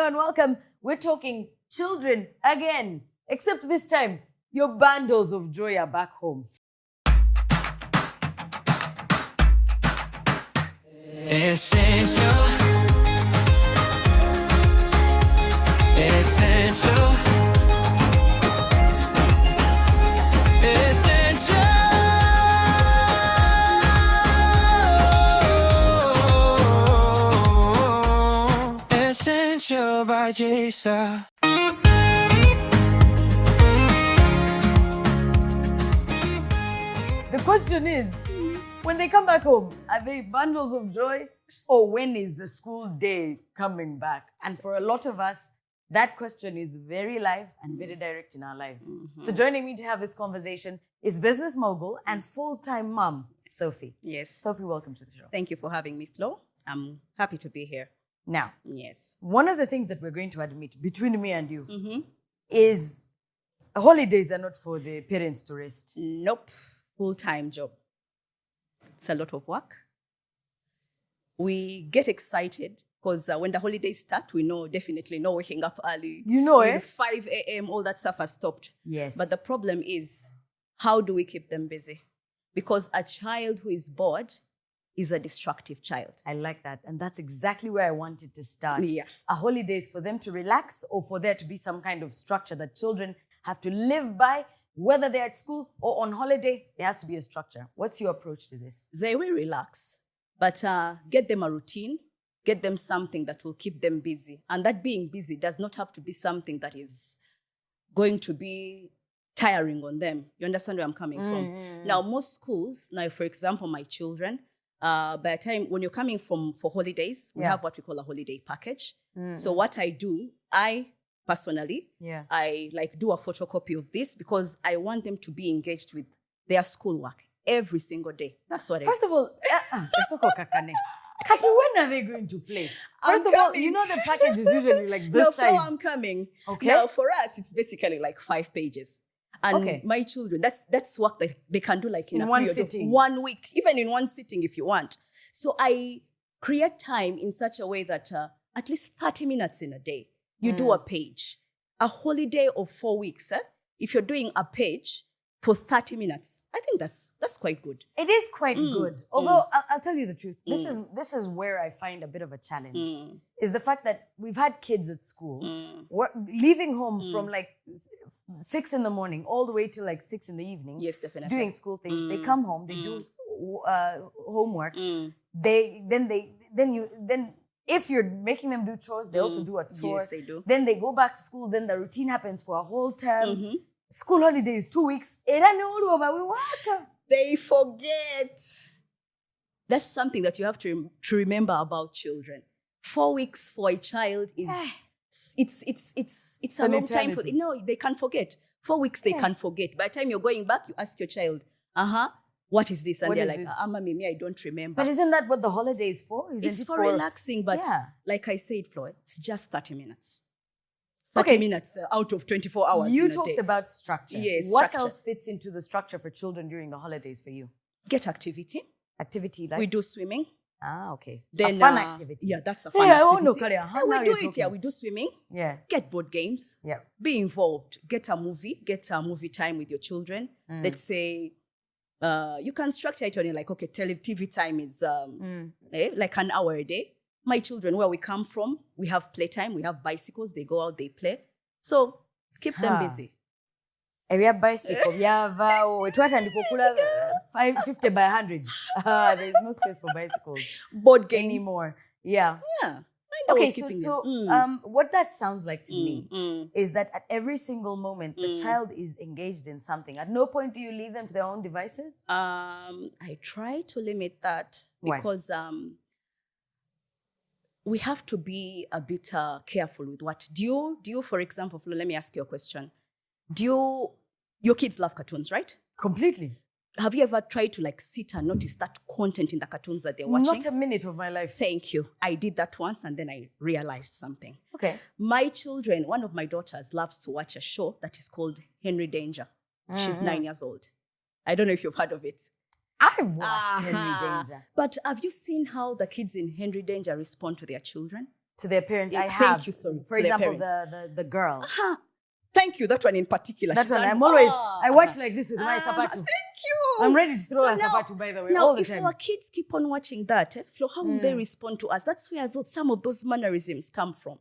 Hello and welcome. We're talking children again, except this time, your bundles of joy are back home. Essential. Essential. Essential by Jason. The question is, when they come back home, are they bundles of joy or when is the school day coming back? And for a lot of us, that question is very live and very direct in our lives. So joining me to have this conversation is business mogul and full-time mom, Sophie. Yes. Sophie, welcome to the show. Thank you for having me, Flo. I'm happy to be here. Now, Yes. one of the things that we're going to admit between me and you is holidays are not for the parents to rest. Nope. Full-time job. It's a lot of work. We get excited because when the holidays start, we know definitely no waking up early. You know, 5 a.m., all that stuff has stopped. Yes. But the problem is, how do we keep them busy? Because a child who is bored is a destructive child. I like that. And that's exactly where I wanted to start. Yeah. A holiday is for them to relax or for there to be some kind of structure that children have to live by, whether they're at school or on holiday, there has to be a structure. What's your approach to this? They will relax, but get them a routine, get them something that will keep them busy. And that being busy does not have to be something that is going to be tiring on them. You understand where I'm coming from? Now, most schools, now, for example, my children, by the time when you're coming for holidays, we have what we call a holiday package. So what I do, I personally, I do a photocopy of this because I want them to be engaged with their schoolwork every single day. That's what First of all, Kati, when are they going to play? First of all, you know the package is usually like this size. No, I'm coming. Okay. Now, for us, it's basically like 5 pages. And my children, that's work that they can do like in a one period sitting. of 1 week, even in one sitting if you want. So I create time in such a way that at least 30 minutes in a day, you do a page. A holiday of 4 weeks, if you're doing a page for 30 minutes, I think that's quite good. It is quite good. Although, I'll tell you the truth, this is where I find a bit of a challenge, is the fact that we've had kids at school, leaving home from like 6 in the morning all the way till like 6 in the evening. Yes, definitely. Doing school things. They come home, they do homework. Then if you're making them do chores, they also do a chore. Yes, they do. Then they go back to school. Then the routine happens for a whole term. School holidays, 2 weeks. They forget. That's something that you have to remember about children. 4 weeks for a child is it's a long time for them. No, they can forget. 4 weeks they can forget. By the time you're going back, you ask your child, what is this? And they're like, Mimi, I don't remember. But isn't that what the holiday is for? It's for relaxing, but like I said, Flo, it's just 30 minutes. 30 minutes out of 24 hours. You talked about structure. Yes. What else fits into the structure for children during the holidays for you? Get activity. Activity like? We do swimming. Okay. Then, a fun activity. Yeah, that's a fun activity. We do it. Yeah, we do swimming. Yeah. Get board games. Yeah. Be involved. Get a movie time with your children. Let's say, you can structure it on like, okay, TV time is like an hour a day. My children, where we come from, we have playtime, we have bicycles, they go out, they play. So keep them busy. We have bicycle, we have 50 by 100. There's no space for bicycles. Board games. Anymore. Yeah. Yeah. Okay, so what that sounds like to me is that at every single moment, the child is engaged in something. At no point do you leave them to their own devices? I try to limit that because we have to be a bit careful with what. Do you, for example, Flo, let me ask you a question. Your kids love cartoons, right? Completely. Have you ever tried to like sit and notice that content in the cartoons that they're watching? Not a minute of my life. Thank you. I did that once and then I realized something. Okay. My children, one of my daughters loves to watch a show that is called Henry Danger. She's 9 years old. I don't know if you've heard of it. I've watched Henry Danger. But have you seen how the kids in Henry Danger respond to their children? To their parents, I Thank have. you, sorry, For to their example, parents. the girl. Thank you. That one in particular. That's She's one. an- I'm always. Ah, I watch like this with my sapatu. Thank you. I'm ready to throw So a now- sapatu, by the way, Now, all the if time. our kids keep on watching that, Flo, how will they respond to us? That's where I thought some of those mannerisms come from.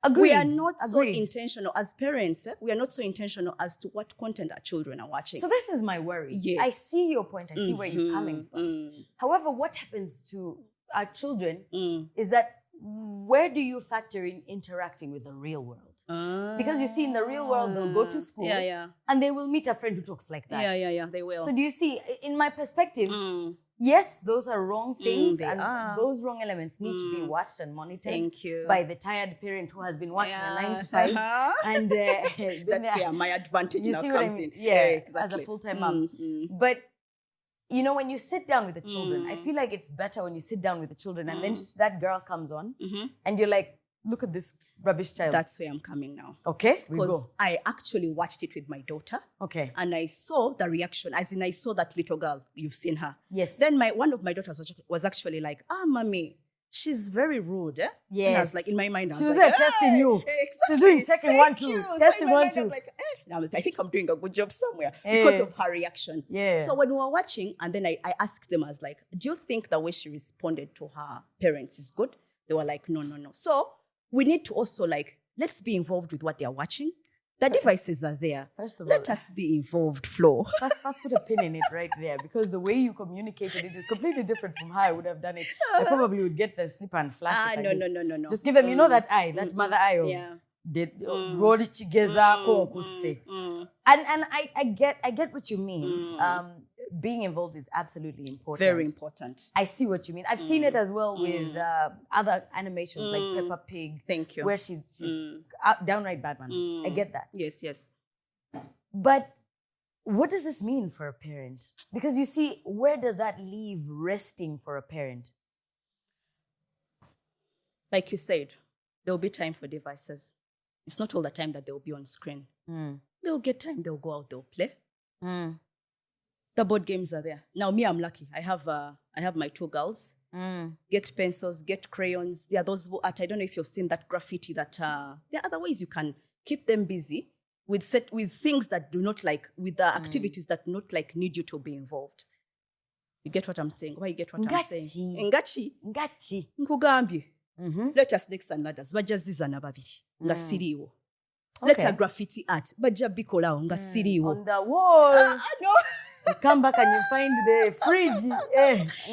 Agreed. We are not so Agreed. intentional as parents. We are not so intentional as to what content our children are watching. So this is my worry. Yes. I see your point. I see where you're coming from. However, what happens to our children is that where do you factor in interacting with the real world? Because you see, in the real world, they'll go to school and they will meet a friend who talks like that. Yeah, they will. So do you see, in my perspective, yes, those are wrong things, and those wrong elements need to be watched and monitored. Thank you. By the tired parent who has been working a 9 to 5. And that's my advantage you now see what comes I mean? in. Yeah, exactly. as a full-time mom. But you know, when you sit down with the children, I feel like it's better when you sit down with the children and then that girl comes on and you're like, look at this rubbish child. That's where I'm coming now. Okay, we go. Because I actually watched it with my daughter. Okay. And I saw the reaction, as in I saw that little girl. You've seen her. Yes. Then one of my daughters was actually like, mommy, she's very rude. Yes. And I was like, in my mind, I was She was like, there testing you. Exactly. She's doing checking Thank 1, 2, you. So testing in my 1, mind, 2. I was like, now I think I'm doing a good job somewhere because of her reaction. Yeah. So when we were watching, and then I asked them, I was like, do you think the way she responded to her parents is good? They were like, no. So we need to also let's be involved with what they are watching. The devices are there. First of all, let us be involved, Flo. First put a pin in it right there, because the way you communicated it is completely different from how I would have done it. I probably would get the slipper and flash it. No. Just give them, you know, that eye, that mother eye of Rodi chigeza ko kuse. And I get what you mean. Being involved is absolutely important. Very important. I see what you mean. I've seen it as well with other animations like Peppa Pig. Thank you. Where she's downright Batman. I get that. Yes. But what does this mean for a parent? Because you see, where does that leave resting for a parent? Like you said, there will be time for devices. It's not all the time that they'll be on screen. They'll get time, they'll go out, they'll play. The board games are there. Now, me, I'm lucky. I have my 2 girls. Get pencils, get crayons. There are those who art. I don't know if you've seen that graffiti that there are other ways you can keep them busy with things that do not with the activities that not need you to be involved. You get what I'm saying? Why you get what I'm saying? Ngachi. Nkugambye. Let us next and ladders. Bajja zizana babiri. Nga siriwo. Let a graffiti art. Bajja bikolawo nga siriwo. On the wall. No. You come back and you find the fridge.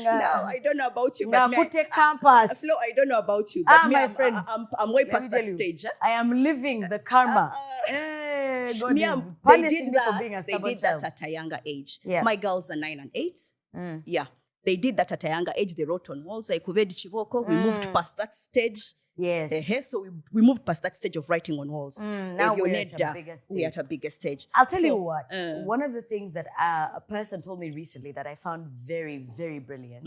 Now, I don't know about you, but campus. Flo, I don't know about you, but me, my friend, I'm way past that stage. I am living the karma. God is punishing me for being a stubborn They did child. that at a younger age. Yeah. My girls are 9 and 8. Yeah. They did that at a younger age. They wrote on walls. We moved past that stage. Yes. So we moved past that stage of writing on walls. Now we're at a bigger stage. I'll tell you what. One of the things that a person told me recently that I found very, very brilliant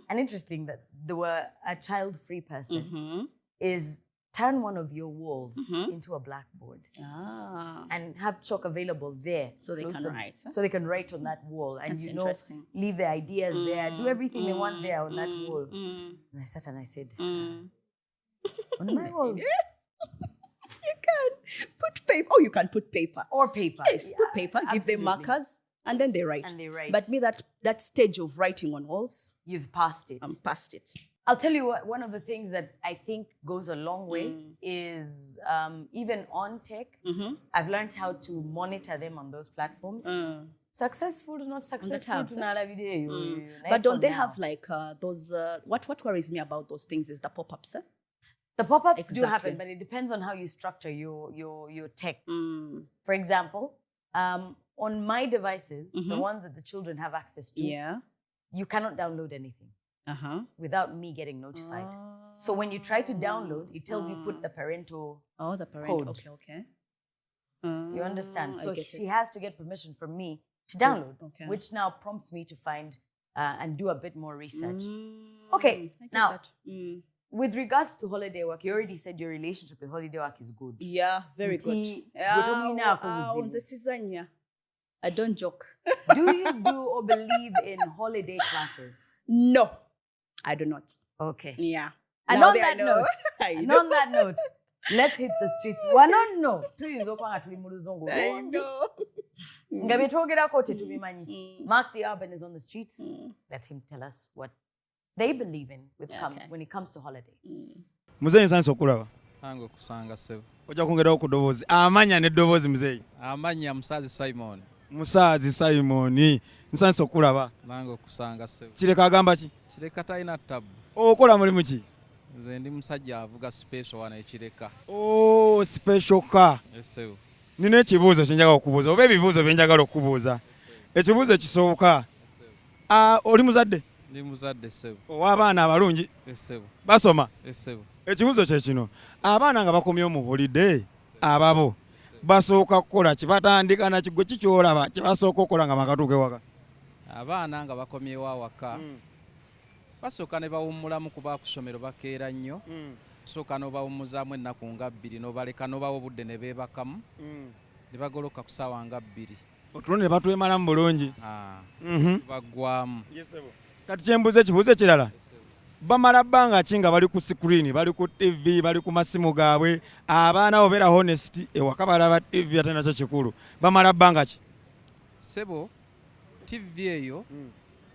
and interesting, that they were a child-free person, is turn one of your walls into a blackboard and have chalk available there. So they can write. So they can write on that wall. And That's interesting. Leave their ideas there, do everything they want there on that wall. And I sat and I said, on my wall. You can put paper. Oh, you can put paper. Or paper. Yes, put paper. Give them markers. And then they write. But me, that stage of writing on walls, you've passed it. I'm past it. I'll tell you what, one of the things that I think goes a long way is even on tech, I've learned how to monitor them on those platforms. Successful or not successful. But don't they have those, what worries me about those things is the pop-ups, The pop-ups do happen, but it depends on how you structure your tech. For example, on my devices, the ones that the children have access to, you cannot download anything without me getting notified. So when you try to download, it tells you put the parental code. Okay. You understand? So she has to get permission from me to download, which now prompts me to find and do a bit more research. Okay, now, with regards to holiday work, you already said your relationship with holiday work is good. Yeah, very good. I don't joke. Do you do or believe in holiday classes? No, I do not. Okay. Yeah. And now on that note, And on that note, let's hit the streets. No. Tuyinza okwanga tuli mu luzungu lungi. Nga byetwogerako tetubimanyi. Mark the Urban is on the streets. Let him tell us what they believe in when it comes to holiday. Muzeeyi nsanyusa okulaba. Nange okusanga ssebo. Ojja kwongerawo ku ddoboozi. Amanya n'eddoboozi muzeeyi. Amanya Musaazi Simon. Musaazi Simon. Nsanyusa okulaba. Nange okusanga ssebo. Kireka agamba ki? Kireka talina ttabu. Okola mulimu ki? Nze ndi musajja avuga special wano ekireka. Special car. Ssebo. Nina ekibuuzo kye njagala okubuuza oba ebibuuzo bye njagala okubuuza. Ekibuuzo ekisooka. Oli muzadde? Ndi muzadde ssebo. Ow'abaana abalungi? Ssebo. Basoma? Ssebo. Ekibuuzo kye kino. Abaana nga bakomyewo mu holiday ababo basooka kukola ki batandika na kigo kikyolaba kye basooka okukola nga bakatuuka ewaka? Abaana nga bakomyewo awaka basooka ne bawummulamu kuba ku ssomero bakeera nnyo. Sooka n'obawummuzaamu ennaku nga 2 n'obaleka n'obawa obudde ne beebakamu ne bagoloka ku ssaawa nga 2. Otulo ne batwemalamu bulungi. Baggwamu. Kati kyembuuza ekibuuzo ekirala. Bamala bbanga ki nga bali ku screen, bali ku TV, bali ku masimu gaabwe, abaana obeera honest ewaka balaba TV ate nakyo kikulu. Bamala bbanga ki? Ssebo, TV eyo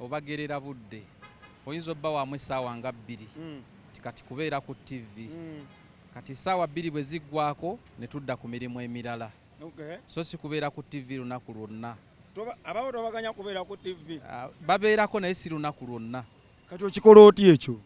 obagerera budde. Oyinza obba wamu essaawa nga 2. Kati kubeera ku TV. Kati essaawa 2 bwe ziggwako ne tudda ku mirimu emirala. So si kubeera ku TV lunaku lwonna. Abawo tobaganya kubeera ku TV? Babeerako naye si lunaku lwonna. Kati okikola oti ekyo?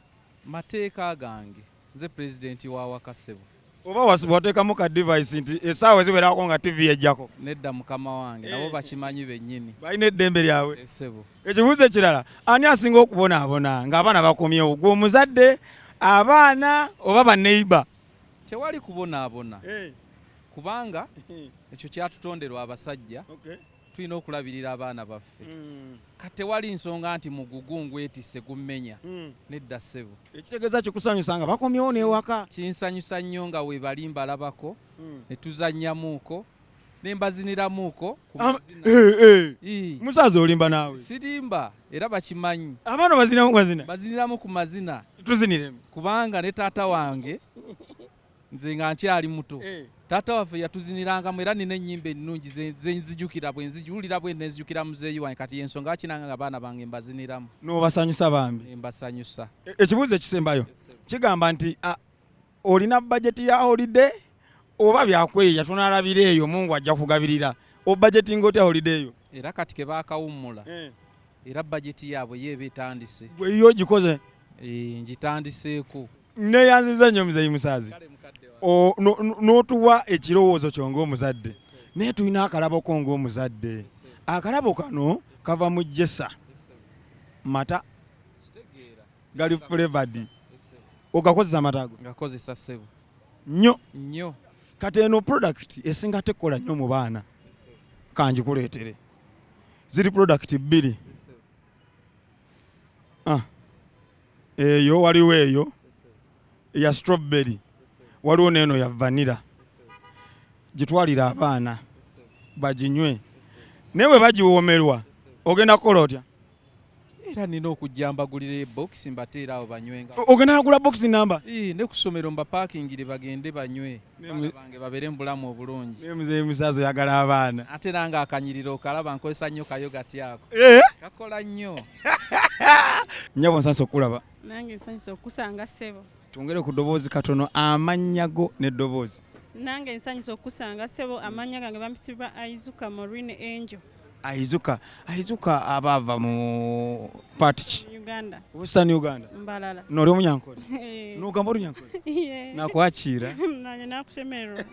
Mateeka gange. Nze pulezidenti w'awaka ssebo. Oba wateekamu ka device nti essaawa ziwerako nga TV ejjako? Nedda mukama wange nabo bakimanyi bennyini. Balina eddembe lyabwe. Ssebo. Ekibuuzo ekirala, ani asinga okubonaabona ng'abaana bakomyewo? Gwe omuzadde, abaana oba banneiba? Tewali kubonaabona. Kubanga ekyo kyatutonderwa abasajja. Tulina okulabirira abaana baffe. Kati tewali nsonga nti mugugu ngwetisse gummenya. Nedda ssebo. Ekitegeeza kikusanyusa nga bakomyewo n'ewaka? Kinsanyusa nnyo nga we bali mbalabako ne tuzannyamuuko ne mbaziniramuuko ku mazina. Musaazi olimba naawe? Sirimba era bakimanyi. Abaana bazinamu mazina? Baziniramu ku mazina. Tuziniremu. Kubanga ne taata wange nze nga nkyali muto. Taata waffe yatuzinirangamu era nina ennyimba ennungi ze nzijukira bwe nzijuwulira bwe nenzijukira muzeeyi wange kati y'ensonga kinanga nga abaana bange mbaziniramu. N'obasanyusa bambi? Mbasanyusa. Ekibuuzo ekisembayo kigamba nti olina bajeti ya holiday oba byakweya tunaalabira eyo Mungu ajja kugabirira. Obajeti ng'otya holiday eyo? Era kati ke baakawummula era bajeti yaabwe yeeba etandise. Gwe yo gikoze? Ngitandiseeko. Neeyanziza nnyo muzeeyi Musaazi. N'otuwa ekirowoozo kyo ng'omuzadde. Naye tulina akalaboko ng'omuzadde. Akalabo kano kava mu jjesa. Mata gali flavored. Ogakozesa mata ago? Ngakozesa ssebo. Nnyo. Kati eno product esinga tekola nnyo mu baana. Kanjikuleetere. Ziri product 2. Eyo waliwo eyo ya strawberry. Waliwo n'eno ya vanilla. Gitwalira abaana baginywe. Naye bwe bagiwoomerwa ogenda kukola otya? Era nina okujja mbagulira box mbateera awo banywenga. Ogenda kugula box namba? Ne ku ssomero mbapaakingire bagende banywe. Abaana bange babeere mu bulamu obulungi. Naye muzeeyi Musaazi oyagala abaana. Ate nange akanyiriro okalaba nkozesa nnyo kayogati ako. Kakola nnyo. Nnyabo nsanyusa okulaba. Nange nsanyusa okusanga ssebo. Twongere ku ddoboozi katono amannya go n'eddoboozi. Nange nsanyusa okusanga ssebo amannya gange bampitibwa Aizuka Marine Angel. Aizuka abaava mu party ki? Uganda. Western Uganda? Mbalala. N'oli Omunyankole? N'ogamba Olunyankole? Nakwakira. Nange nakushemererwa.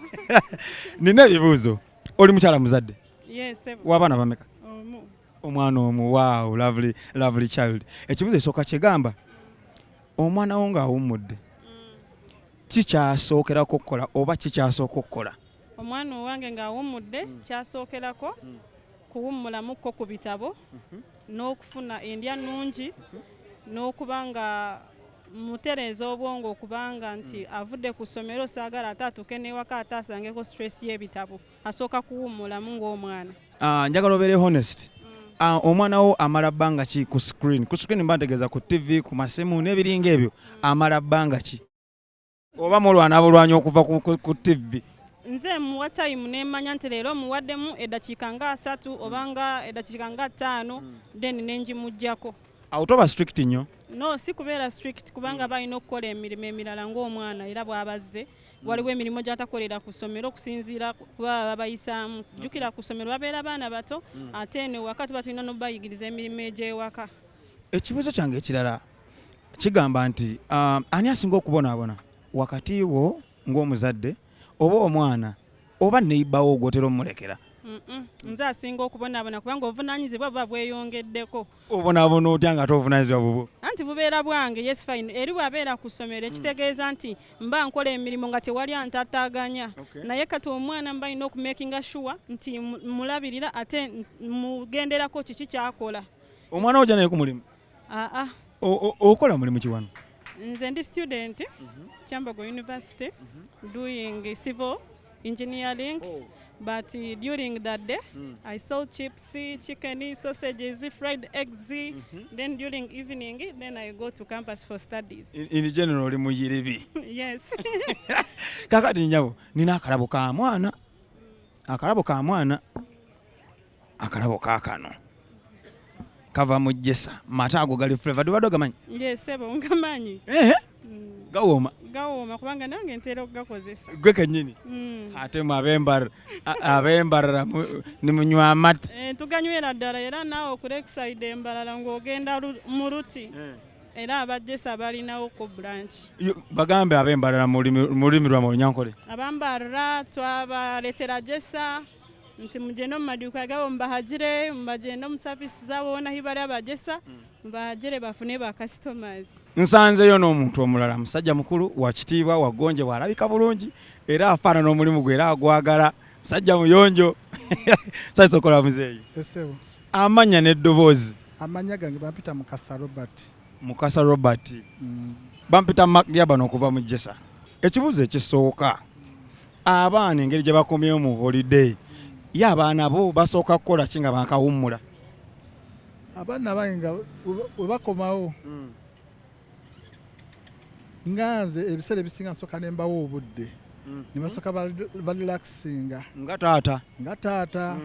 Nina ebibuuzo. Oli mukyala muzadde? Yes, ssebo. W'abaana bameka? Omu. Omwana omu. Wow, lovely child. Ekibuuzo ekisooka kyegamba omwana wo ng'awummudde kikyasookerako okukola oba kikyasooka okukola? Omwana owange ng'awummudde kyasookerako kuwummulamuko ku bitabo n'okufuna endya nnungi n'okuba nga mutereeza obwongo okubanga nti avudde ku ssomero saagala ate atuuke n'ewaka ate asangeko stress y'ebitabo asooka kuwummulamu ng'omwana. Njagala obeere honest. Omwana wo amala bbanga ki ku screen? Ku screen mba ntegeeza ku TV, ku masimu n'ebiringa ebyo amala bbanga ki? oba mulwana bulwanyi okuva ku TV? Nze muwa time nemanya nti leero muwaddemu eddakiika nga 3 oba nga eddakiika nga 5 then nenjimujjako. Awo toba strict nnyo? No, si kubeera strict kubanga balina okukola emirimu emirala ng'omwana era bw'abazze waliwo emirimu gy'atakolera ku ssomero okusinziira kuba babayisaamu. Jjukira ku ssomero babeera baana bato ate eno waka tuba tulina n'obayigiriza emirimu egy'ewaka. Ekibuuzo kyange ekirala kigamba nti ani asinga okubonaabona wakati wo ng'omuzadde oba omwana oba neibawo ogwotera omulekera? Nze asinga okubonaabona kubanga obuvunaanyizibwa buba bweyongeddeko. Obonaabona otya nga tobuvunaanyizibwa bubwo? Anti bubeera bwange, yes fine. Eri bw'abeera ku ssomero ekitegeeza nti mba nkola emirimu nga tewali antaataaganya. Naye kati omwana mba alina okumakinga sure nti mulabirira ate mugenderako kiki kyakola. Omwana ojja naye ku mulimu? Okola mulimu ki wano? Nze ndi student Kyambogo University doing civil engineering. But during that day, I sell chips, chicken, sausages, fried eggs. Then during evening, then I go to campus for studies. In general, oli muyiribi. Yes. Kakati nyabo, nina akalabo ka mwana. Akalabo ka mwana. Akalabo kakano. Kava mujjesa. Mata ago gali flavor. Dubado gamanyi? Yes, sebo ngamanyi. Gawoma. Gawoma kubanga nange ntera okugakozesa. Gwe kenyini. Ate mu abembarara ni munywa amata. Tuganywera ddala era naawe okulekisayide embalala ng'ogenda mu ruti. Era abajjesa balinawo ku branch. Bagambe abembarara mu lulimi lwa Olunyankole. Abambarara twabaleetera jesa nti mugenda mu maduuka gaabo mbahagire mbagenda mu saavisi zaabo wona hibali abajesa mbahagire bafune ba customers. Nsanzeyo n'omuntu omulala musajja mukulu wa kitiibwa wagonje walabika bulungi era afaanana omulimu gwe era agwagala musajja muyonjo. Sasa okola muzeeyi. Esebo. Amanya n'eddoboozi. Amanya gange bampita Mukasa Robert. Mukasa Robert. Bampita Magyabano okuva mu Jesa. Ekibuuzo ekisooka abaana engeri gye bakomyewo mu holiday ye abaana bo basooka kukola ki nga bakawummula? Abaana bange we bakomawo nganze ebiseera ebisinga nsooka ne mbawo obudde ne basooka barelaxinga nga taata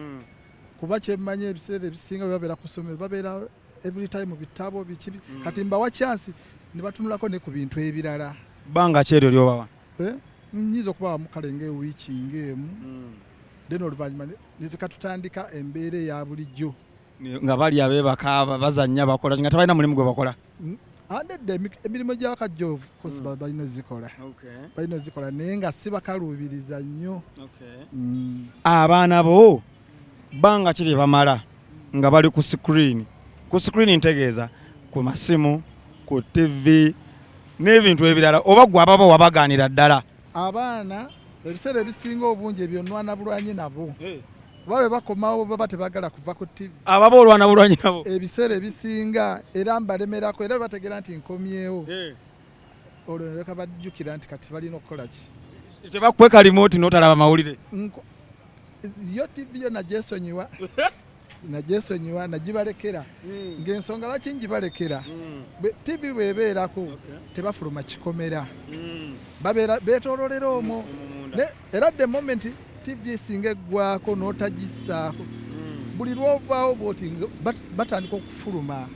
kuba kyemmanyi ebiseera ebisinga babeera ku ssomero babeera every time mu bitabo biki kati mbawa chance ne batunulako ne ku bintu ebirala. Banga kyeryo lyobawa? Nyiza okubawa mukale ng'ewiiki ng'emu then oluvannyuma ne tukatutandika embeera eya bulijjo nga bali abeebaka bazannya bakola nga tebalina mulimu gwe bakola. Andedde emirimu gy'abakajja kosi balina ozikola naye nga si bakaluubiriza nnyo. Abaana bo banga kiri bamala nga bali ku screen ntegeeza ku masimu ku TV n'ebintu ebirala oba gwe ababa wabagaanira ddala? Abaana ebiseera ebisinga obungi ebyonnwana bulwanyi nabo babe bakomawo baba tebagala kuva ku TV. Ababa olwana bulwanyi nabo ebiseera ebisinga era mbalemerako era bategeera nti nkomyewo olwo ne leka bajjukira nti kati balina okukola ki. Tebakweka remote n'otalaba mawulire? Yo TV yo nagyesonyiwa nagibalekera ng'ensonga lwaki ngibalekera TV bwebeerako tebafuluma kikomera babeera beetoololera omwo era the moment TV esinga eggwako n'otagisaako buli lwovaawo bwoti batandika okufuluma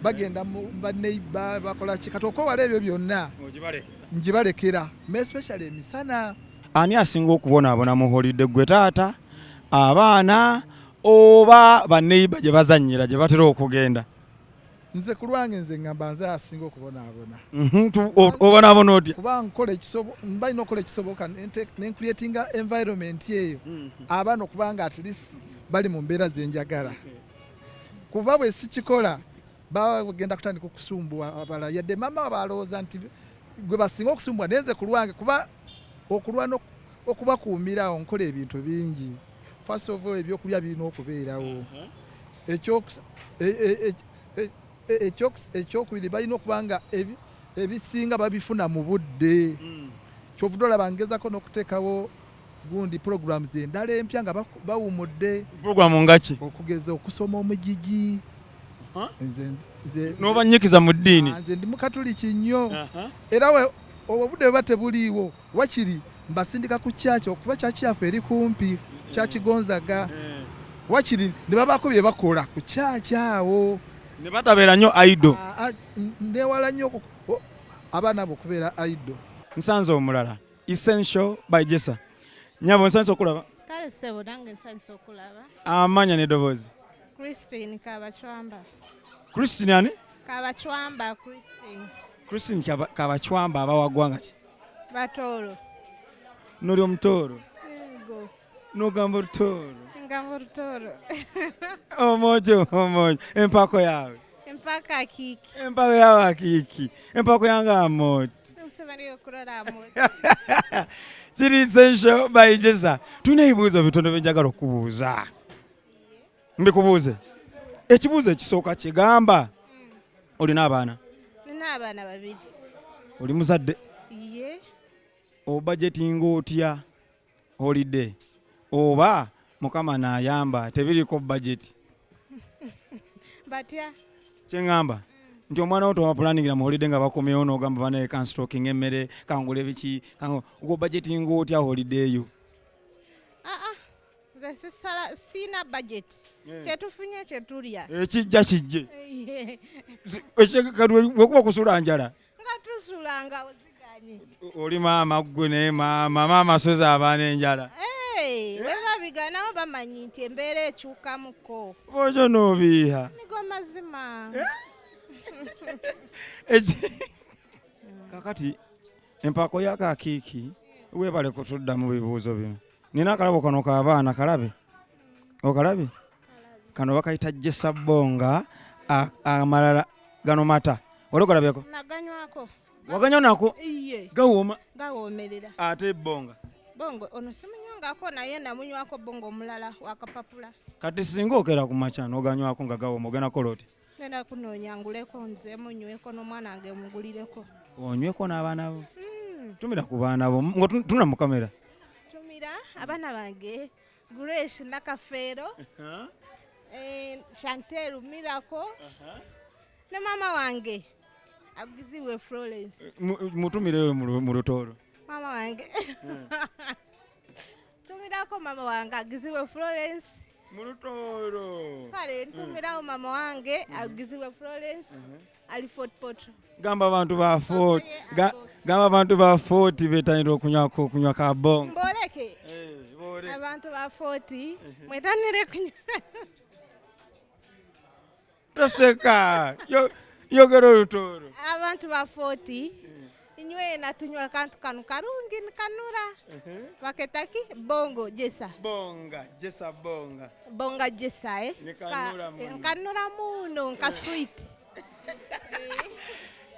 bagenda mu baneiba bakola ki kati okwewala ebyo byonna ngibalekera especially emisana. Ani asinga okubonaabona mu holiday gwe taata abaana oba baneiba gye bazannyira gye batera okugenda? Nze ku lwange nze ngamba nze asinga okubonaabona. Obonaabona otya? Kuba mbalina okukola ekisoboka ne creatinga environment eyo abaana okubanga at least bali mu mbeera zenjagala. Kuba bwe sikikola bagenda kutandika okusumbuwa abalala yadde mama balowooza nti gwe basinga okusumbwa naye nze ku lwange kuba okulwana okubakuumirawo nkola ebintu bingi. First of all ebyokubya birina okubeerawo. Ekyokubiri balina okubanga ebisinga babifuna mu budde. Kyovudde olaba ngezako n'okuteekawo gundi programs endala empya nga bawumudde. Programu ngaki? Okugeza okusoma omugigi. N'obanyikiza mu ddiini? Nze ndi mukatuliki nnyo. Era obudde bwe tebuliiwo wakiri mbasindika ku kyaki okuba kyaki yaffe eri kumpi kyakigonzaga wakiri ne babaako bye bakola ku kyaki awo ne batabeera nnyo aido. newala nnyo abaana abo okubeera aido. Nsanze omulala essential by Jessa. Nyabo nsanze okulaba. Kale ssebo nange nsanyusa okulaba. Amanya n'eddoboozi. Christine Kabachwamba. Christine ani? Kabachwamba Christine. Christine Kabachwamba abawa ggwanga ki? Batoolo. Noli omutoolo. Yego. N'ogamba olutoolo. Ngamba lutoolo. Omojo. Empako yawe. Empaka kiki. Empako yawe akiki. Empako yange amoti. Nsobali okulala amoti. Kiri essential by Jessa. Tulina ebibuuzo bitono bye njagala okubuuza. Mbikubuuze. Ekibuuzo ekisooka kigamba. Olina abaana? Nina abaana babiri. Oli muzadde? Ye. Obudgetinga otya holiday? Oba Mukama n'ayamba tebiriko budget? Batya? Kyengamba nti omwana wo towapulanningira mu holiday nga bakomyewo n'ogamba banaye kanstocking emmere kangule biki gwo budgetinga otya holiday yo? Nze siina budget. Kyetufunye kyetulya. Ekijja kijje. Wekuba kusula njala. Nga tusulanga oziganye. Oli maama ggwe naye maama asoza abaana enjala. We babiganawo bamanyi nti embeera ekyukamuko. Bw'otyo n'obiiha. Nigo mazima. Kakati empako y'akakiiki weebale kutudda mu bibuuzo bino. Nina akalabo kano k'abaana kalabe. Okalabe? Kano bakayita Jessa Bonga amalala gano mata. Oli okalabyeko? Naganywako. Waganywa nako? Iye. Gawooma? Gawoomerera. Ate Bonga? Bongo ono simunywangako naye namunywako bongo omulala wakapapula. Kati singa okera ku makya n'oganywako nga gawooma ogenda kola oti? Ngenda kunoonya nguleko nze munyweko n'omwana wange mugulireko. Onyweko n'abaana bo? Tumira ku baana bo tuna mu kamera. Tumira abaana bange Grace Nakafeero, Chantel Miracle, ne mama wange agiziwe Florence. Mutumire mu lutoolo. Mama wange. Tumirako mama wange agiziwe Florence. Mu lutoolo. Kale ntumirawo mama wange agiziwe Florence. Ali Fort Potro. Gamba abantu ba 40. Gamba abantu ba 40 betandira okunywa ka bongo. Mboleke. Abantu ba 40 mwetanire kunywa. Toseka. Yogero lutoolo. Abantu ba 40 inywe na tunywa kantu kanu karungi nkanura. Baketaki bongo Jessa. Bonga Jessa bonga. Bonga Jessa nkanura muno nka sweet.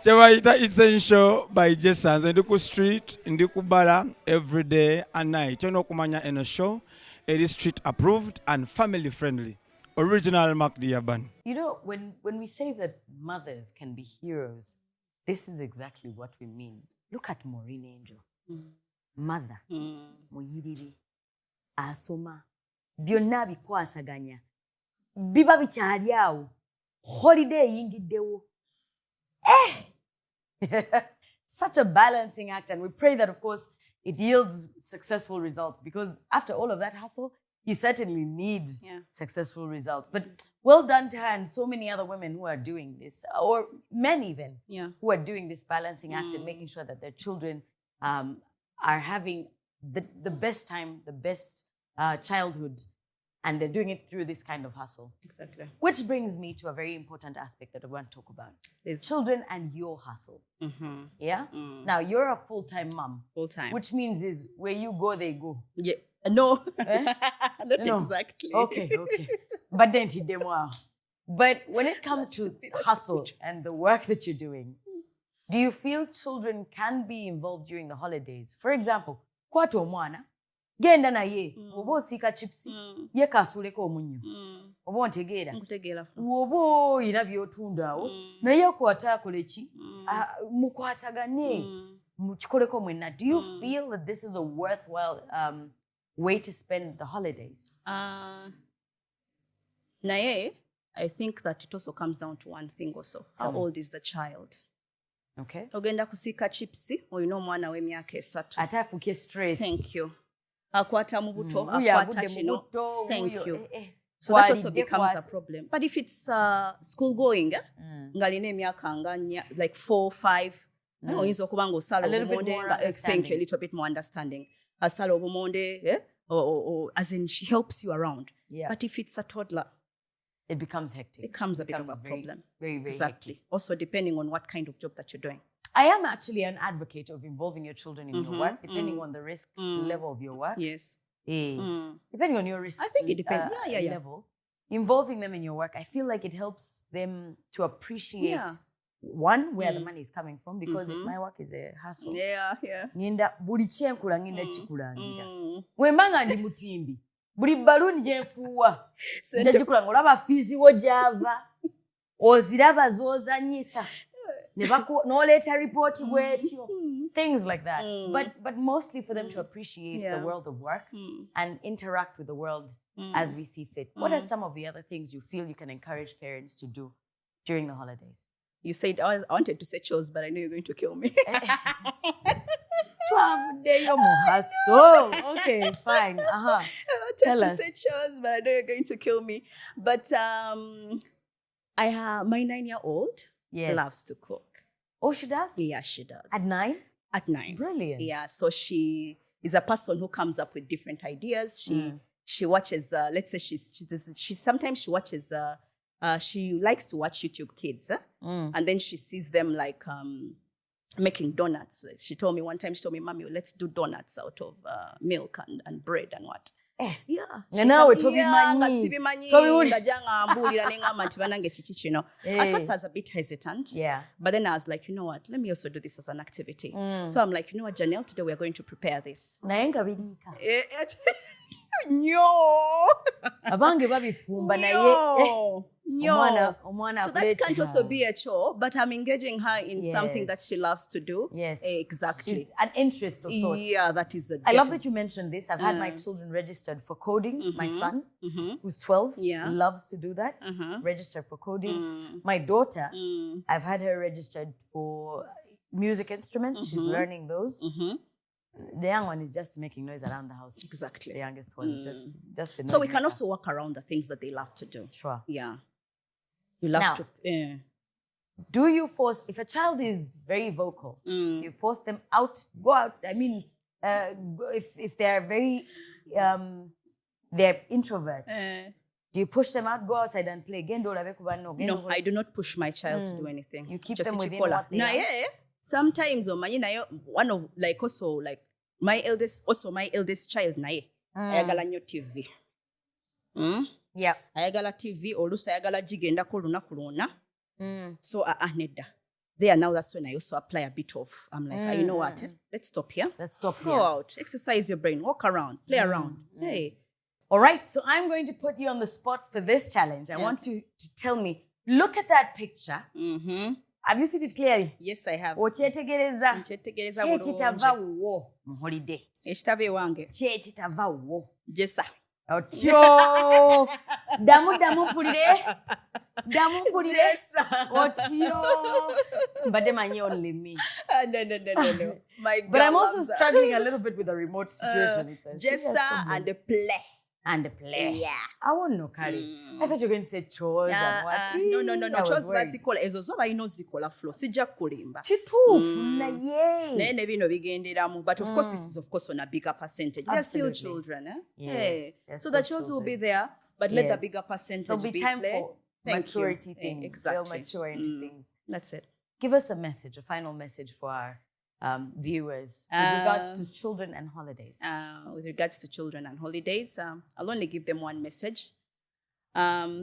Chewaita essential by Jessa. Nze ndi ku street ndi kubala every day and night. Chono kumanya eno show it is street approved and family friendly. Original Mark Diaban. You know, when we say that mothers can be heroes, this is exactly what we mean. Look at Maureen Angel. Mother. Muyiriri. Asoma. Byonna bikwasaganya. Biba bikyali awo. Holiday yingiddewo. Such a balancing act, and we pray that, of course, it yields successful results, because after all of that hustle, you certainly need successful results. But well done to her and so many other women who are doing this, or men even, who are doing this balancing act and making sure that their children are having the best time, the best childhood, and they're doing it through this kind of hustle. Exactly. Which brings me to a very important aspect that I want to talk about. Is children and your hustle. Yeah? Now, you're a full-time mom. Full-time. Which means is where you go, they go. Yeah. No. Not No. exactly. Okay. But then But when it comes to hustle and the work that you're doing, do you feel children can be involved during the holidays? For example, kwata omwana genda naye oba osiika chipsi ye kaasuuleko omunnyo oba ontegeera oba oyina by'otundaawo naye kwata akole ki mukwatagane mukikoleko mwenna. Do you feel that this is a worthwhile way to spend the holidays? Naye, I think that it also comes down to one thing also. How old is the child? Okay. ogenda kusiika chipsi olina omwana w'emyaka 3. Ate afuuke stress. Thank you. Akwata mu buto, Wuyo akwata agudde mu kino. buto, Thank wuyo, you. eh. So that also Twalidde becomes a kwasi. problem. But if it's school going, ng'alina emyaka nga like 4, 5, oyinza okuba ng'osala A little bit obumonde more nga thank you, a understanding. little bit more understanding. Asala obumonde, or as in she helps you around. Yeah. But if it's a toddler, It becomes hectic. it becomes a bit of becomes a very, problem. Very, very Exactly. hectic. Also depending on what kind of job that you're doing. I am actually an advocate of involving your children in your work, depending on the risk level of your work. Yes. Depending on your risk I think it depends. Yeah. level, involving them in your work, I feel like it helps them to appreciate one, where the money is coming from, because if my work is a hassle, Yeah. ngenda buli kyenkula ngenda kikulangira. Bwe mba nga ndi mutimbi, buli baluni gye nfuuwa nja gikulanga, olaba fiizi wo gy'ava, oziraba z'ozannyisa, n'oleeta ripooti bw'etyo. Things like that. But mostly for them to appreciate the world of work and interact with the world as we see fit. What are some of the other things you feel you can encourage parents to do during the holidays? You said I wanted to say chores, but I know you're going to kill me. 12 day hustle. Okay, fine. I wanted Tell to us. say chores, but I know you're going to kill me. But I have my 9-year-old Yes. loves to cook. Oh, she does? Yeah, she does. At 9? At 9. Brilliant. Yeah, so she is a person who comes up with different ideas. She watches. Let's say she sometimes she watches. She likes to watch YouTube Kids, and then she sees them like making donuts. She told me one time. She told me, "Mommy, let's do donuts out of milk and bread and what." Yeah. Nga naawe tobimanyi. Tobiwulira n'engamba nti banange kiki kino. At first I was a bit hesitant. Yeah. But then I was like, you know what? Let me also do this as an activity. So I'm like, you know what, Janelle, today we are going to prepare this. Naye nga biriika. No. Abange babifumba naye. Omwana So that can't also be a chore, but I'm engaging her in something that she loves to do. Yes. Exactly. She's an interest of sorts. Yeah, that is a I love that you mentioned this. I've had my children registered for coding. My son, who's 12, loves to do that, registered for coding. My daughter, I've had her registered for music instruments. She's learning those. The young one is just making noise around the house. Exactly. The youngest one is just a noise So we can maker. also work around the things that they love to do. Sure. Yeah. You love Now, to... Do you force, if a child is very vocal, do you force them out, go out? I mean, if they're very, they're introverts, do you push them out, go outside and play? No, I do not push my child to do anything. You keep Just them within chikola. what they Na, are? yeah. Sometimes, one of, like, also, like, my eldest child, naye, ayagala nnyo TV. Yeah. Ayagala TV, oluusi ayagala gigendako lunaku lwonna. So, nedda. There now, that's when I also apply a bit of, I'm like, you know what, let's stop here. Let's stop Go here. out, exercise your brain, walk around, play around. Hey. All right, so I'm going to put you on the spot for this challenge. I want you to tell me, look at that picture. Have you seen it clearly? Yes, I have. Okyetegereza. Nkyetegereza Ki bulungi. ekitava wo mu holiday? Ekitava ewange. Ki ekitava wo? Jessa. Otyo. Damu mpulire. Damu mpulire. Otyo. Mbadde manyi only me. No. My But I'm girl also loves that. struggling a little bit with the remote situation. It's a serious Jessa problem. and the play. And play. Yeah. I won't know, Kari. I thought you were going to say chores and what. No. I was Chores worried. bazikola. Ezo zo balina ozikola flo. Sijja kulimba. Kituufu naye. Naye ne bino bigenderamu. But of course, this is of course on a bigger percentage. They're still Absolutely. children. Yes, Hey. they're So still the chores will be children. there, but let Yes. the bigger percentage There'll be time play. for Thank maturity you. things. Exactly. They'll mature into things. That's it. Give us a message, a final message for our viewers with regards to children and holidays. With regards to children and holidays, I'll only give them one message.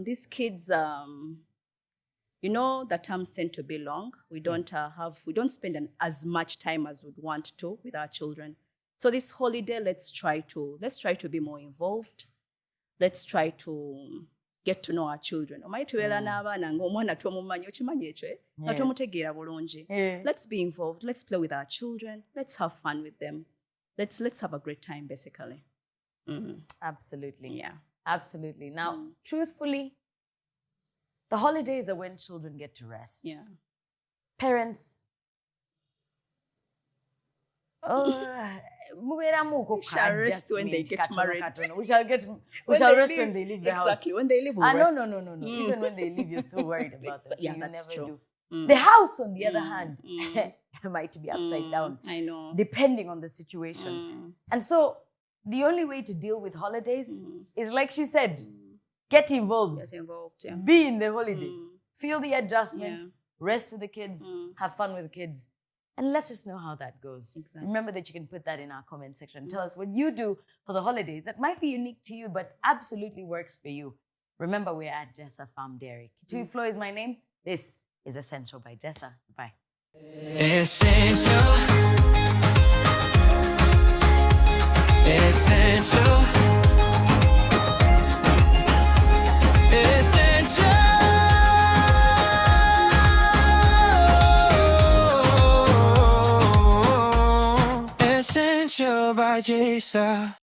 These kids, you know, the terms tend to be long. We don't spend as much time as we'd want to with our children. So this holiday, let's try to be more involved. Let's try to get to know our children. Omanyi tubeera n'abaana ng'omwana tomumanyi, okimanyi ekyo nga tomutegeera bulungi. Let's be involved. Let's play with our children. Let's have fun with them. Let's have a great time, basically. Absolutely. Yeah. Absolutely. Now, truthfully, the holidays are when children get to rest. Yeah. Parents, mubeeramu shall rest when they get married. We shall rest when they leave the house. Exactly, when they leave, we'll rest. No. Even when they leave, you're still worried about them. Yeah, so you that's never true. do. The house, on the other hand, might be upside down. I know. Depending on the situation. And so the only way to deal with holidays is, like she said, get involved. Get involved, yeah. Be in the holiday. Feel the adjustments. Yeah. Rest with the kids. Have fun with the kids. And let us know how that goes. Exactly. Remember that you can put that in our comment section. Tell us what you do for the holidays that might be unique to you, but absolutely works for you. Remember, we're at Jessa Farm Dairy. Kitui Flo is my name. This is Essential by Jessa. Bye. Essential. Essential. Essential by Jessa.